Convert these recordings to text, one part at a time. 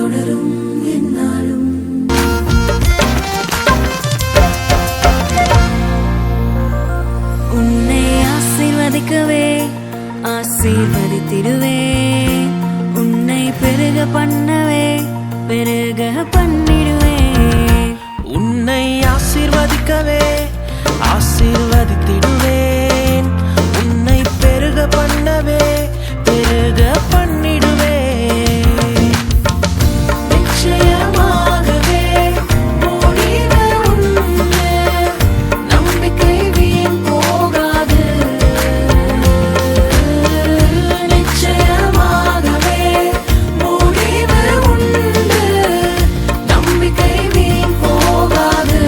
தொடரும் என்னாலும். உன்னை ஆசீர்வதிக்கவே ஆசீர்வதித்திடுவே, உன்னை பெருக பண்ணவே பெருக பண்ணிடுவே. உன்னை ஆசீர்வதிக்கவே ஆசீர்வதித்திடுவேன், உன்னை பெருக பண்ணவே பெருக பண்ணிடுவேன். நிச்சயமாகவே முடிவு உண்டு, நம்பிக்கை வீண் போகாது. நிச்சயமாகவே முடிவு உண்டு, நம்பிக்கை வீண் போகாது.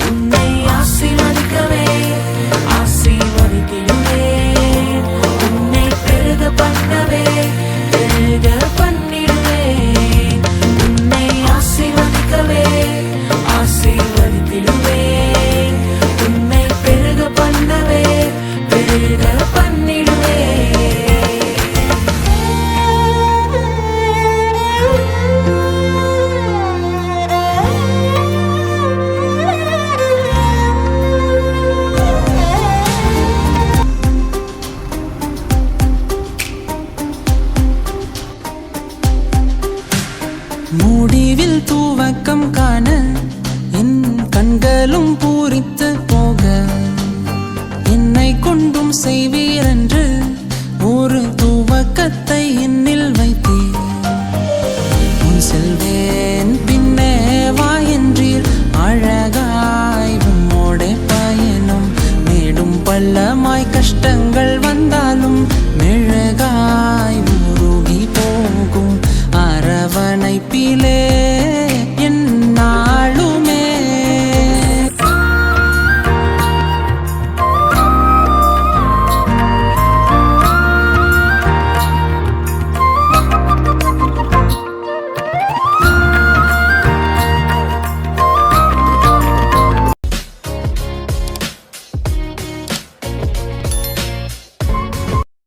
உன்னை ஆசீர்வதிக்கவே ஆசீர்வதித்திடுவேன், உன்னை பெருக பண்ணவே பெருக பண்ணிடுவேன். உன்னை ஆசீர்வதிக்கவே ஆசீர்வதித்திடுவேன், உன்னை பெருக பண்ணவே பெருக பண்ணிடுவேன். முடிவில் தூவக்கம் காண என் கண்களும் பூரித்து போக, என்னை கொண்டும் செய்வீரென்று ஒரு தூவக்கத்தை என்னில் வைத்தீர். உன் செல்வேன் பின்னே வா என்றீர், அழகாய் உம்மோடே பயணம். மேடும் பள்ளமாய் கஷ்டங்கள் வந்தாலும் மெழுகாய் உருகி போகும் அரவணைப்பிலே